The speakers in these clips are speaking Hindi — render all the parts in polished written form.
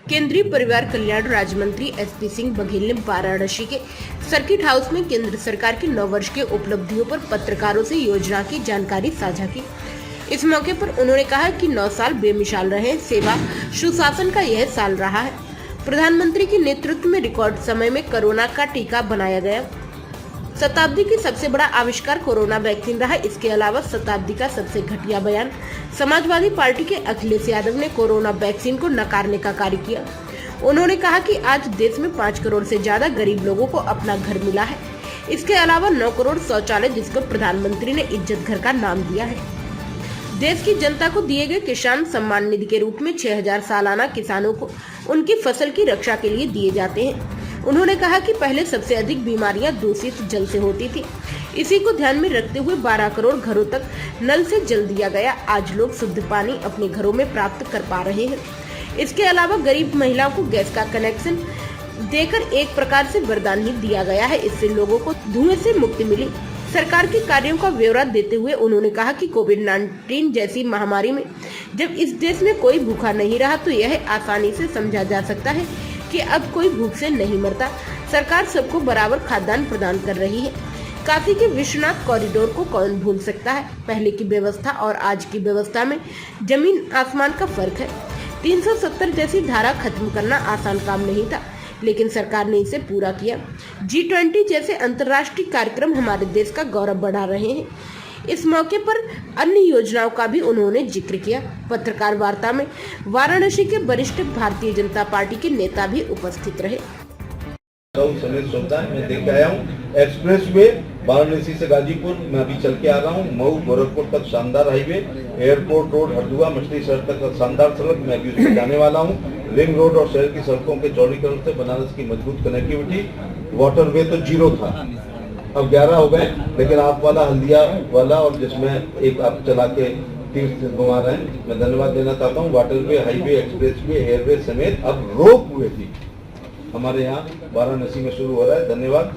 केंद्रीय परिवार कल्याण राज्य मंत्री एसपी सिंह बघेल ने वाराणसी के सर्किट हाउस में केंद्र सरकार की 9 वर्ष की उपलब्धियों पर पत्रकारों से योजना की जानकारी साझा की। इस मौके पर उन्होंने कहा कि 9 साल बेमिसाल रहे, सेवा सुशासन का यह साल रहा है। प्रधानमंत्री के नेतृत्व में रिकॉर्ड समय में कोरोना का टीका बनाया गया। शताब्दी की सबसे बड़ा आविष्कार कोरोना वैक्सीन रहा। इसके अलावा शताब्दी का सबसे घटिया बयान समाजवादी पार्टी के अखिलेश यादव ने कोरोना वैक्सीन को नकारने का कार्य किया। उन्होंने कहा कि आज देश में 5 करोड़ से ज्यादा गरीब लोगों को अपना घर मिला है। इसके अलावा 9 करोड़ शौचालय, जिसको प्रधानमंत्री ने इज्जत घर का नाम दिया है। देश की जनता को दिए गए किसान सम्मान निधि के रूप में 6000 सालाना किसानों को उनकी फसल की रक्षा के लिए दिए जाते हैं। उन्होंने कहा कि पहले सबसे अधिक बीमारियां दूषित जल से होती थी। इसी को ध्यान में रखते हुए 12 करोड़ घरों तक नल से जल दिया गया। आज लोग शुद्ध पानी अपने घरों में प्राप्त कर पा रहे हैं। इसके अलावा गरीब महिलाओं को गैस का कनेक्शन देकर एक प्रकार से वरदान ही दिया गया है। इससे लोगों को धुएं से मुक्ति मिली। सरकार के कार्यों का ब्यौरा देते हुए उन्होंने कहा कि कोविड-19 जैसी महामारी में जब इस देश में कोई भूखा नहीं रहा तो यह आसानी से समझा जा सकता है कि अब कोई भूख से नहीं मरता। सरकार सबको बराबर खाद्यान्न प्रदान कर रही है। काशी के विश्वनाथ कॉरिडोर को कौन भूल सकता है। पहले की व्यवस्था और आज की व्यवस्था में जमीन आसमान का फर्क है। 370 जैसी धारा खत्म करना आसान काम नहीं था, लेकिन सरकार ने इसे पूरा किया। G20 जैसे अंतर्राष्ट्रीय कार्यक्रम हमारे देश का गौरव बढ़ा रहे हैं। इस मौके पर अन्य योजनाओं का भी उन्होंने जिक्र किया। पत्रकार वार्ता में वाराणसी के वरिष्ठ भारतीय जनता पार्टी के नेता भी उपस्थित रहे। समेत सुविधाएं मैं देख के आया हूँ। एक्सप्रेस वे वाराणसी से गाजीपुर मैं अभी चल के आ रहा हूँ। मऊ गोरखपुर तक शानदार हाईवे, एयरपोर्ट रोड हरदुआ मछली शहर तक शानदार सड़क मैं अभी उसमें जाने वाला हूँ। रिंग रोड और शहर की सड़कों के चौड़ीकरण से बनारस की मजबूत कनेक्टिविटी। वाटरवे तो 0 था, अब 11 हो गए, लेकिन आप वाला हल्दिया वाला और जिसमें एक आप चला के तीर्थ घुमा रहे हैं, मैं धन्यवाद देना चाहता हूँ। वाटरवे, हाईवे, एक्सप्रेसवे, एयरवे समेत अब रोप वे भी हमारे यहाँ वाराणसी में शुरू हो रहा है। धन्यवाद।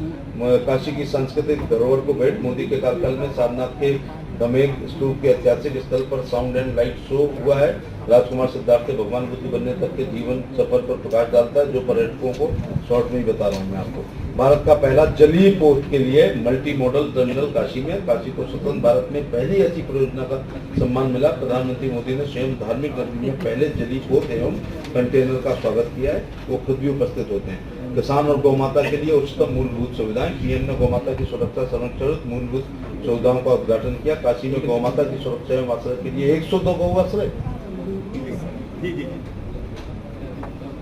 काशी की सांस्कृतिक धरोहर को भेंट मोदी के कार्यकाल में सारनाथ के दमेक स्तूप के ऐतिहासिक स्थल पर साउंड एंड लाइट शो हुआ है। राजकुमार सिद्धार्थ से भगवान बुद्ध बनने तक के जीवन सफर पर प्रकाश डालता है, जो पर्यटकों को शॉर्ट में ही बता रहा हूँ मैं आपको। भारत का पहला जलीय पोर्ट के लिए मल्टी मॉडल टर्मिनल काशी में। काशी को स्वतंत्र भारत में पहली ऐसी परियोजना का सम्मान मिला। प्रधानमंत्री मोदी ने स्वयं धार्मिक नगरी में पहले जलीय पोर्ट एवं कंटेनर का स्वागत किया है। वो खुद भी उपस्थित होते हैं। किसान और गौ माता के लिए उच्चतम मूलभूत सुविधाएं। पीएम ने गौ माता की सुरक्षा संरक्षण मूलभूत सुविधाओं का उद्घाटन किया। काशी में गौ माता की सुरक्षा एवं आश्रय के लिए 102 गौ आश्रय।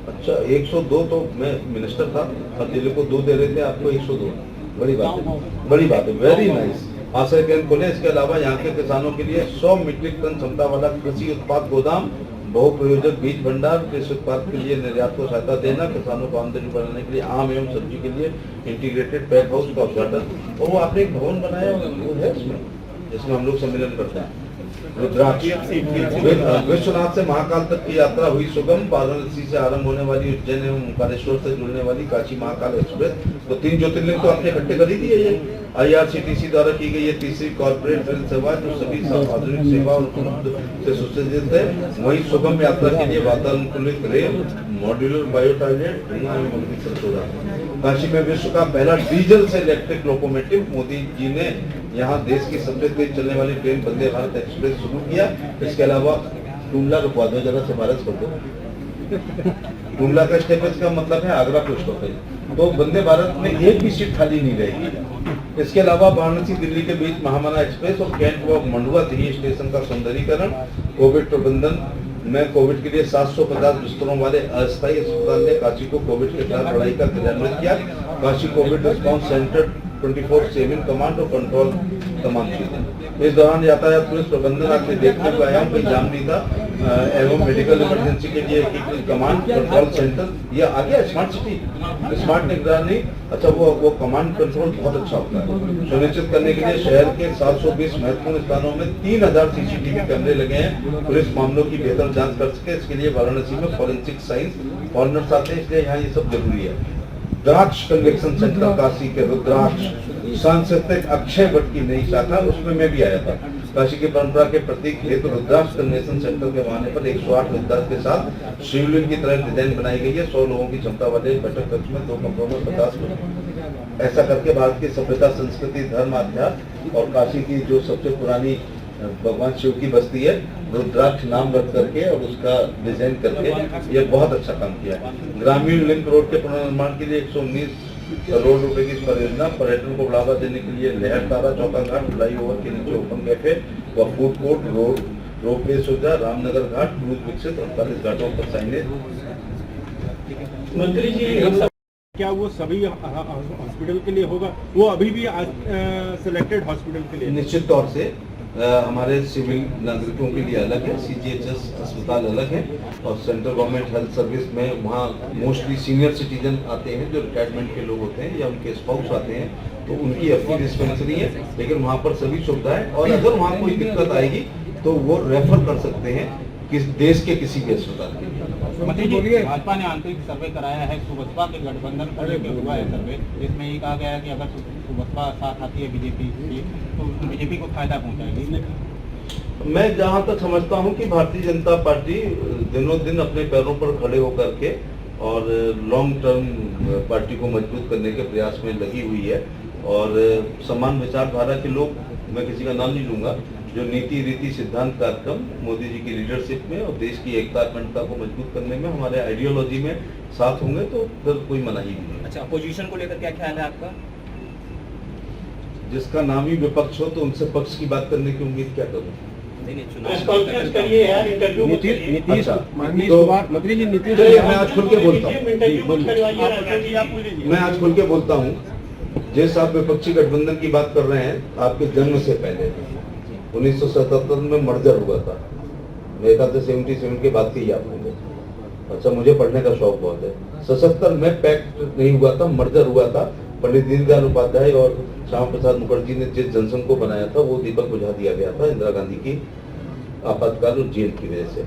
अच्छा, 102 तो मैं मिनिस्टर था, हर जिले को 2 दे रहे थे, आपको 102। बड़ी बात है, बड़ी बात है, वेरी नाइस। आश्रय केंद्र खोले। इसके अलावा यहाँ के किसानों के लिए 100 मीट्रिक टन क्षमता वाला कृषि उत्पाद गोदाम, बहुप्रयोजक बीज भंडार, कृषि उत्पाद के लिए निर्यात को सहायता देना, किसानों को आमदनी बढ़ाने के लिए आम एवं सब्जी के लिए इंटीग्रेटेड पैक हाउस का उद्घाटन। और वो आपने एक भवन बनाया वो है उसमें, जिसमें हम लोग सम्मेलन करते हैं। रुद्राक्ष। विश्वनाथ से महाकाल तक की यात्रा हुई सुगम। वाराणसी से आरंभ होने वाली उज्जैन एवं ओंकारेश्वर से जुड़ने वाली काशी महाकाल एक्सप्रेस। तो 3 ज्योतिर्लिंग तो आपने इकट्ठे कर ही दिए। ये IRCTC द्वारा की गई ये तीसरी कॉर्पोरेट रेल सेवा जो सभी आधुनिक सेवा और उपलब्ध से सुसज्जित है। वहीं सुगम यात्रा के लिए वातानुकूलित rail, modular bio toilet, Kashi में विश्व का पहला डीजल से इलेक्ट्रिक लोकोमोटिव। मोदी जी ने यहाँ देश की सबसे तेज चलने वाली ट्रेन वंदे भारत एक्सप्रेस शुरू किया। इसके अलावा टूमला रुकवा दो जरा से, भारत कर दो। टूमला का स्टेपस का मतलब है आगरा पोस्ट ऑफिस। तो वंदे भारत में एक भी सीट खाली नहीं रहेगी। इसके अलावा वाराणसी दिल्ली के बीच महामाना एक्सप्रेस और कैंट व मंडुआ दिल्ली स्टेशन का सौंदर्यीकरण। कोविड प्रबंधन में कोविड के लिए 750 बिस्तरों वाले अस्थायी अस्पताल ने काशी को कोविड के खिलाफ लड़ाई का क्रियान्वित किया। Kashi Covid response centre 24/7 command और कंट्रोल तमाम चीजें। इस दौरान यातायात पुलिस प्रबंधन आपने देखने को आया कोई जाम नहीं था एवं मेडिकल इमरजेंसी के लिए कमांड कंट्रोल सेंटर। ये आ गया स्मार्ट सिटी, स्मार्ट निगरानी। अच्छा, वो कमांड कंट्रोल बहुत अच्छा होता है। सुनिश्चित करने के लिए शहर के 720 महत्वपूर्ण स्थानों में 3000 CCTV कैमरे लगे हैं। पुलिस मामलों की बेहतर जांच कर सके, इसके लिए वाराणसी में फॉरेंसिक साइंस फॉरनर्स आते हैं, इसलिए यहाँ ये सब जरूरी है। रुद्राक्ष कन्वेक्शन सेंटर काशी के रुद्राक्ष सांस्कृतिक अक्षय वट की नई शाखा, उसमें मैं भी आया था। काशी की परंपरा के प्रतीक हेतु रुद्राक्ष कन्वेंशन सेंटर के बहाने पर 108 रुद्राक्ष के साथ शिवलिंग की तरह डिजाइन बनाई गई है। 100 लोगों की क्षमता वाले बैठक कक्ष में 2 कमरों में 50 लोग। ऐसा करके भारत की सभ्यता, संस्कृति, धर्म, अध्यात्म और काशी की जो सबसे पुरानी भगवान शिव की बस्ती है, रुद्राक्ष नाम रख करके और उसका डिजाइन करके ये बहुत अच्छा काम किया है। ग्रामीण लिंक रोड के पुनर्निर्माण के लिए 119 करोड़ रुपए की इस परियोजना पर्यटन को बढ़ावा देने के लिए लहर तारा चौका घाट फ्लाईओवर के नीचे ओपन कैफे व फूड कोर्ट, रोपवे सुविधा, रामनगर घाट, क्रूज विकसित, 48 घाटों पर साइनेज। मंत्री जी, क्या वो सभी हॉस्पिटल के लिए होगा? वो अभी भी सिलेक्टेड हॉस्पिटल के लिए? निश्चित तौर से हमारे सिविल नागरिकों के लिए अलग है, CGHS अस्पताल अलग है और सेंट्रल गवर्नमेंट हेल्थ सर्विस में वहाँ मोस्टली सीनियर सिटीजन आते हैं जो रिटायरमेंट के लोग होते हैं या उनके स्पाउस आते हैं, तो उनकी अपनी डिस्पेंसरी है, लेकिन वहाँ पर सभी सुविधाएं, और अगर वहाँ कोई दिक्कत आएगी तो वो रेफर कर सकते हैं किस देश के किसी भी अस्पताल के लिए। भाजपा ने आंतरिक सर्वे कराया है, सुबसपा के गठबंधन को लेकर हुआ है सर्वे, जिसमें ये कहा गया है कि अगर सुबसपा साथ आती है बीजेपी की तो बीजेपी को फायदा पहुंचाएगी। मैं जहां तक समझता हूं कि भारतीय जनता पार्टी दिनों दिन अपने पैरों पर खड़े होकर के और लॉन्ग टर्म पार्टी को मजबूत करने के प्रयास में लगी हुई है, और समान विचारधारा के लोग, मैं किसी का नाम नहीं लूंगा, जो नीति, रीति, सिद्धांत, कार्यक्रम मोदी जी की लीडरशिप में और देश की एकता, अखंडता को मजबूत करने में, हमारे आइडियोलॉजी में साथ होंगे तो फिर कोई मनाही भी नहीं। अच्छा, अपोजिशन को लेकर क्या ख्याल है आपका? जिसका नाम ही विपक्ष हो तो उनसे पक्ष की बात करने की उम्मीद क्या करूं? कॉन्फ्रेंस करिए यार, इंटरव्यू नीतीश कुमार, मंत्री जी नीतीश, मैं आज खुल के बोलता हूँ, मैं आज खुल के बोलता हूँ। जिस आप विपक्षी गठबंधन की बात कर रहे हैं, आपके जन्म से पहले 1977 में मर्जर हुआ था, मेरे ख्याल से 77 के बाद की याद होंगे। अच्छा, मुझे पढ़ने का शौक बहुत है। 77 में पैक्ट नहीं हुआ था, मर्जर हुआ था। पंडित दीनदयाल उपाध्याय और श्यामा प्रसाद मुखर्जी ने जिस जनसंघ को बनाया था वो दीपक बुझा दिया गया था इंदिरा गांधी की आपातकाल और जेल की वजह से।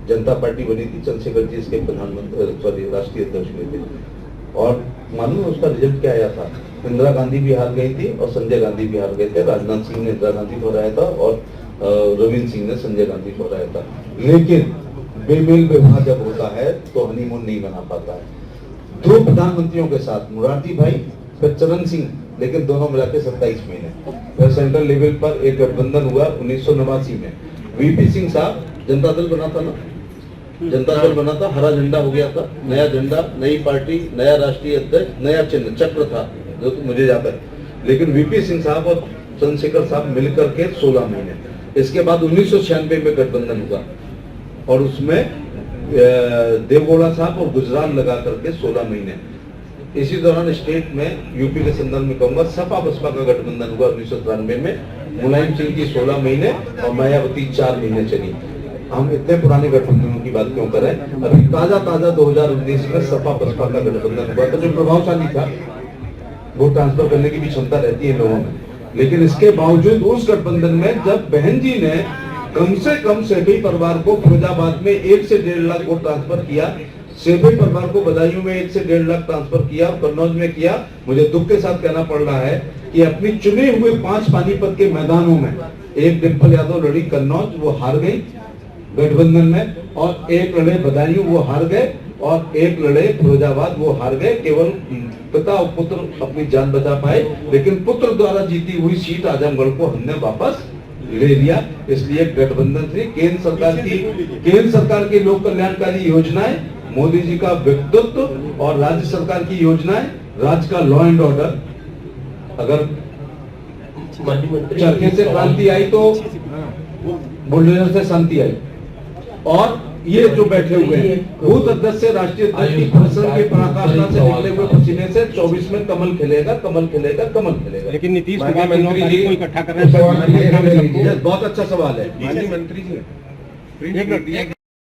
जनता पार्टी बनी थी, चंद्रशेखर जी इसके प्रधानमंत्री, राष्ट्रीय अध्यक्ष हुए थे, और मालूम है उसका रिजल्ट क्या आया था? इंदिरा गांधी भी हार गई थी और संजय गांधी भी हार गए थे। राजनाथ सिंह ने इंदिरा गांधी को हराया था और रविंद्र सिंह ने संजय गांधी को हराया था। लेकिन बेमेल विवाह जब होता है तो हनीमून नहीं बना पाता है। 2 प्रधानमंत्रियों के साथ, मुरारजी भाई फिर चरण सिंह, लेकिन दोनों मिला के 27 महीने। फिर सेंट्रल लेवल पर एक गठबंधन हुआ 1989 में। VP सिंह साहब, जनता दल बना था ना, जनता दल बना था, हरा झंडा हो गया था, नया झंडा, नई पार्टी, नया राष्ट्रीय अध्यक्ष, नया चिन्ह, चक्र था जो तो मुझे याद है। लेकिन VP सिंह साहब और चंद्रशेखर साहब मिलकर के 16 महीने। इसके बाद 1996 में गठबंधन हुआ और उसमें देवगौड़ा साहब और गुजराल लगा करके 16 महीने। इसी दौरान स्टेट में यूपी के संदर्भ में कहूंगा, सपा बसपा का गठबंधन हुआ 1993 में। मुलायम सिंह की 16 महीने और मायावती 4 महीने चली। हम इतने पुराने गठबंधनों की बात क्यों करें? अभी ताजा 2019 में सपा बसपा का गठबंधन हुआ था जो प्रभावशाली था। वोट ट्रांसफर करने की भी क्षमता रहती है लोगों में, लेकिन इसके बावजूद उस गठबंधन में जब बहन जी ने कम से कम सैफी परिवार को फिरोजाबाद में 1 से 1.5 लाख वोट ट्रांसफर किया, सैफी परिवार को बदायूं में 1 से 1.5 लाख ट्रांसफर किया और कन्नौज में किया। मुझे दुख के साथ कहना पड़ रहा है कि अपनी चुने हुए 5 पानीपत के मैदानों में एक डिम्पल यादव लड़ी कन्नौज, वो हार गई गठबंधन में, और एक लड़े बदायूं, वो हार गए, और एक लड़े फिरोजाबाद, वो हार गए। केवल पिता और पुत्र अपनी जान बचा पाए, लेकिन पुत्र द्वारा जीती हुई सीट आजमगढ़ को हमने वापस ले लिया। इसलिए गठबंधन से केंद्र सरकार की लोक कल्याणकारी योजनाएं, मोदी जी का व्यक्तित्व और राज्य सरकार की योजनाएं, राज्य का लॉ एंड ऑर्डर। अगर चरखे से क्रांति आई तो बुलडोजर से शांति आई। और ये जो बैठे हुए हैं, बूथ अध्यक्ष से राष्ट्रीय अध्यक्ष की फसल की पराकाष्ठा से निकले हुए पसीने से 24 में कमल खिलेगा, कमल खिलेगा, कमल खिलेगा। लेकिन नीतीश कुमार मंत्री जी को इकट्ठा कर रहे हैं। बहुत अच्छा सवाल है मंत्री जी।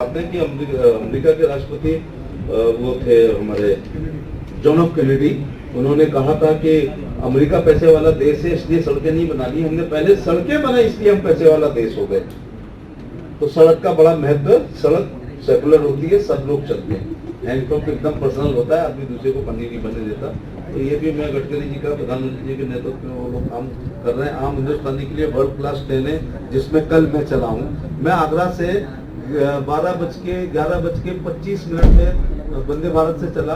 आपने कि अमेरिका के राष्ट्रपति वो थे हमारे जॉन एफ कैनेडी, उन्होंने कहा था कि अमेरिका पैसे वाला देश है इसलिए सड़कें नहीं बनानी, हमने पहले सड़कें बनाई इसलिए हम पैसे वाला देश हो गए। तो सड़क का बड़ा महत्व, सड़क सेकुलर होती है, सब लोग चलते हैं। हैंडपंप एकदम पर्सनल होता है, आदमी दूसरे को पानी नहीं बनने देता। ये भी मैं गडकरी जी का, प्रधानमंत्री जी के नेतृत्व में वो लोग काम कर रहे हैं। आम हिंदुस्तानी के लिए वर्ल्ड क्लास ट्रेनें, जिसमें कल मैं चला हूँ। मैं आगरा से 11:25 में वंदे भारत से चला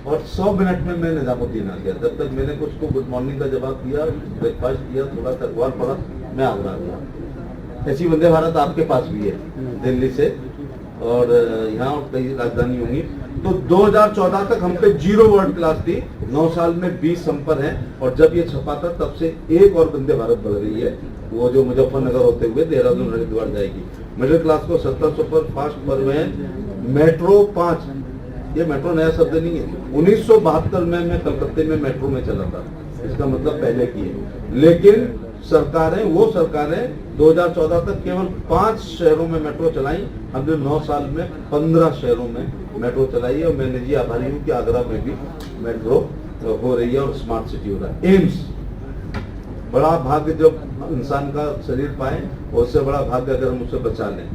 और 100 मिनट में मैं निजामुद्दीन आ गया। जब तक मैंने कुछ को गुड मॉर्निंग का जवाब दिया, ब्रेकफास्ट किया, थोड़ा सा अखबार पढ़ा, मैं आगरा आ गया। ऐसी वंदे भारत आपके पास भी है दिल्ली से, और यहाँ और कई राजधानी होंगी। तो 2014 तक हम पे 0 वर्ल्ड क्लास थी, 9 साल में 20 हम पर हैं, और जब ये छपा था तब से एक और वंदे भारत बढ़ रही है, वो जो मुजफ्फरनगर होते हुए देहरादून हरिद्वार जाएगी। मिडिल क्लास को 70 सुपर फास्ट पर में मेट्रो 5, ये मेट्रो नया शब्द नहीं है, 1972 में मैं कलकत्ते में मेट्रो में चला था, इसका मतलब पहले की है। लेकिन सरकारें, वो सरकारें 2014 तक केवल 5 शहरों में मेट्रो चलाई, हमने 9 साल में 15 शहरों में मेट्रो चलाई है। और मैं निजी आभारी हूँ कि आगरा में भी मेट्रो हो रही है और स्मार्ट सिटी हो रहा है। एम्स, बड़ा भाग्य जब इंसान का शरीर पाए, उससे बड़ा भाग्य अगर हम उसे बचा लें।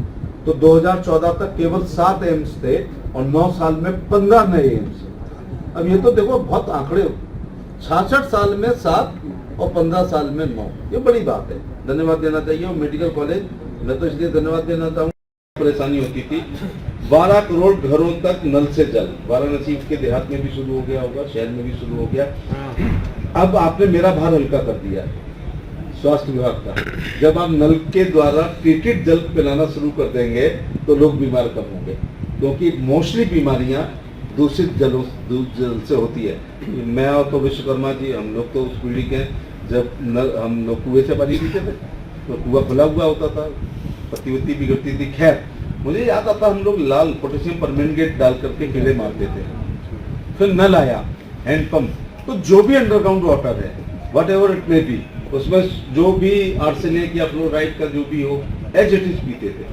तो 2014 तक केवल 7 एम्स थे और 9 साल में 15 नए एम्स। अब ये तो देखो बहुत आंकड़े, 66 साल में 7 और 15 साल में 9, ये बड़ी बात है, धन्यवाद देना चाहिए। और मेडिकल कॉलेज, मैं तो इसलिए धन्यवाद देना चाहूँगा, परेशानी होती थी। 12 करोड़ घरों तक नल से जल, वाराणसी के देहात में भी शुरू हो गया होगा, शहर में भी शुरू हो गया। अब आपने मेरा भार हल्का कर दिया स्वास्थ्य विभाग का। जब आप नल के द्वारा ट्रीटेड जल पिलाना शुरू कर देंगे तो लोग बीमार कम होंगे, क्योंकि मोस्टली बीमारियां दूषित जल से होती है। मैं और तो विश्वकर्मा जी, हम लोग तो उस पीढ़ी के, जब हम लोग कुएं से पानी पीते थे तो कुआं खुला हुआ होता था, पत्ती वत्ती बिगड़ती थी। खैर, मुझे याद आता हम लोग लाल पोटेशियम परमेंगनेट डाल करके कीड़े मारते थे। फिर नल आया, हैंडपंप, तो जो भी अंडरग्राउंड वाटर है, what ever it may be, उसमें जो भी आर्सेनिक या फ्लोराइड का जो भी हो, एज इट इज पीते थे।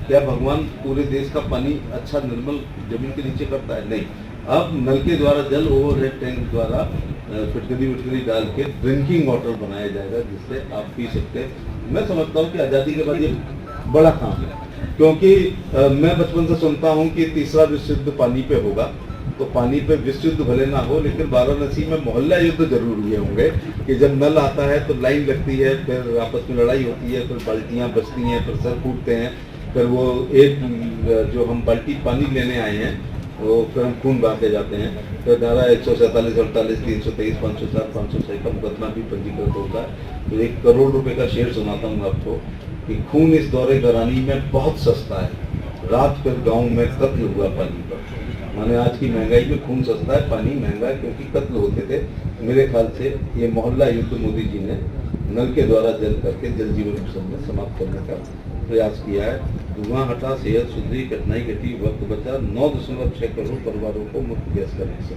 क्या भगवान पूरे देश का पानी अच्छा निर्मल जमीन के नीचे करता है? नहीं। अब नल के द्वारा, जल ओवरहेड टैंक द्वारा फिटकरी डाल के ड्रिंकिंग वाटर बनाया जाएगा, जिससे आप पी सकते हैं। मैं समझता हूँ कि आज़ादी के बाद ये बड़ा काम है, क्योंकि मैं बचपन से सुनता हूँ कि तीसरा विश्व युद्ध पानी पे होगा। तो पानी पे विश्व युद्ध भले ना हो, लेकिन वाराणसी में मोहल्ला युद्ध जरूर हुए होंगे कि जब नल आता है तो लाइन लगती है, फिर आपस में लड़ाई होती है, फिर बाल्टियाँ बचती हैं, फिर सर फूटते हैं, फिर वो एक जो हम बाल्टी पानी लेने आए हैं वो फिर हम खून बहाते जाते हैं। फिर धारा 147, 48, 323, 507, 506 का मुकदमा भी पंजीकृत होता है। तो 1 करोड़ रुपए का शेयर सुनाता हूँ आपको कि खून इस दौरे घरानी में बहुत सस्ता है। रात फिर गाँव में कत्ल हुआ पानी पर, माने आज की महंगाई में खून सस्ता है, पानी महंगा है, क्योंकि कत्ल होते थे। मेरे ख्याल से ये मोहल्ला युद्ध मोदी जी ने नल के द्वारा जल करके जल जीवन मिशन में समाप्त करने का प्रयास किया है। धुआं हटा, सेहत सुधरी, कठिनाई घटी, वक्त बचा, 9.6 करोड़ परिवारों को मुफ्त गैस करने से।